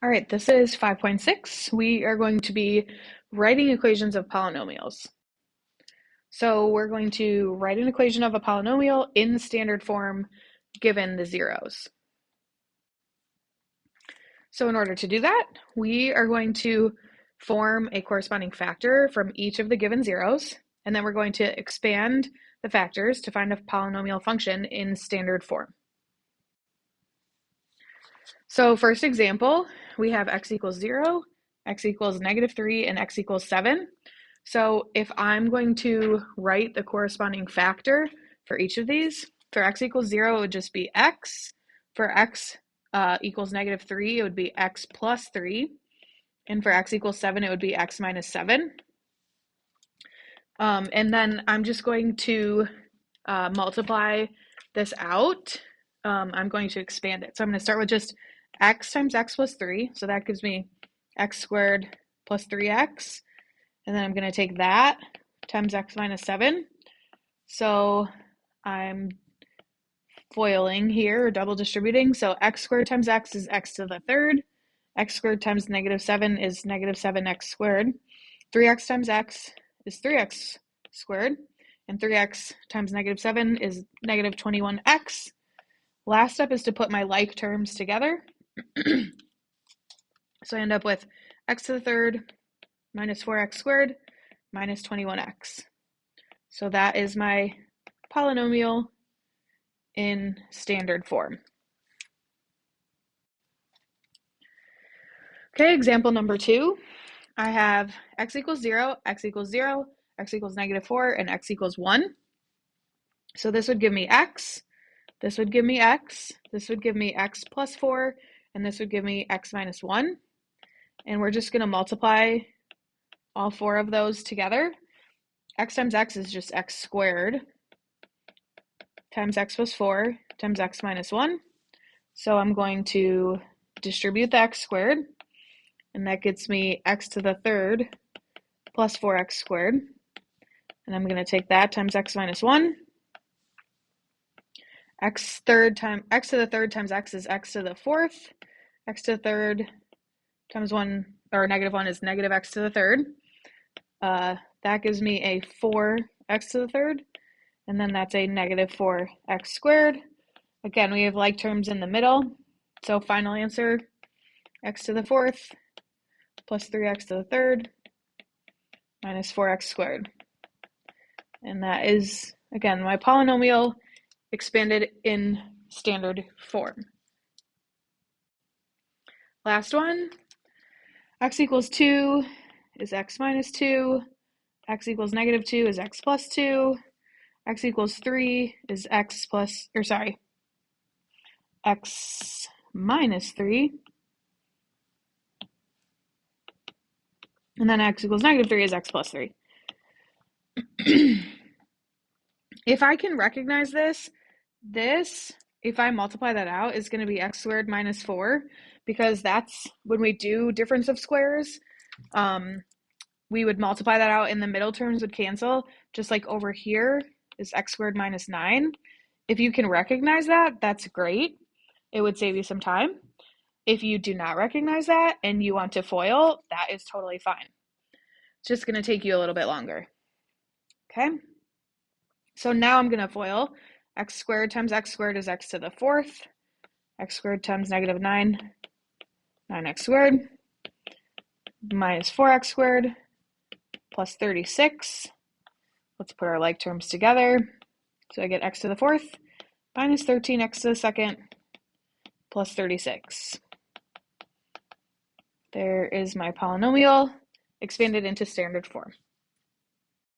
All right, this is 5.6. We are going to be writing equations of polynomials. So we're going to write an equation of a polynomial in standard form given the zeros. So in order to do that, we are going to form a corresponding factor from each of the given zeros, and then we're going to expand the factors to find a polynomial function in standard form. So first example, we have x equals 0, x equals -3, and x equals 7. So if I'm going to write the corresponding factor for each of these, for x equals 0, it would just be x. For x equals -3, it would be x plus 3. And for x equals 7, it would be x minus 7. And then I'm just going to multiply this out. I'm going to expand it. So I'm going to start with just x times x plus 3. So that gives me x squared plus 3x. And then I'm going to take that times x minus 7. So I'm foiling here, or double distributing. So x squared times x is x to the third. X squared times -7 is -7x squared. 3x times x is 3x squared. And 3x times -7 is -21x. Last step is to put my like terms together. So I end up with x to the third minus 4x squared minus 21x. So that is my polynomial in standard form. Okay, example number 2. I have x equals 0, x equals 0, x equals -4, and x equals 1. So this would give me x, this would give me x, this would give me x plus 4, and this would give me x minus 1. And we're just going to multiply all four of those together. X times x is just x squared times x plus 4 times x minus 1. So I'm going to distribute the x squared, and that gets me x to the third plus 4x squared. And I'm going to take that times x minus 1. X to the third times x is x to the fourth. X to the third times 1, or -1 is -x to the third. That gives me a 4x to the third, and then that's a -4x squared. Again, we have like terms in the middle, so final answer, x to the fourth plus 3x to the third minus 4x squared. And that is, again, my polynomial expanded in standard form. Last one, x equals 2 is x minus 2, x equals -2 is x plus 2, x equals 3 is x minus 3, and then x equals -3 is x plus 3. If I can recognize this, if I multiply that out, is going to be x squared minus 4, because that's when we do difference of squares, we would multiply that out and the middle terms would cancel, just like over here is x squared minus 9. If you can recognize that, that's great. It would save you some time. If you do not recognize that and you want to FOIL, that is totally fine. It's just going to take you a little bit longer. Okay? So now I'm going to FOIL. X squared times x squared is x to the fourth. X squared times -9, 9x squared, minus 4x squared, plus 36. Let's put our like terms together. So I get x to the fourth minus 13x to the second plus 36. There is my polynomial expanded into standard form.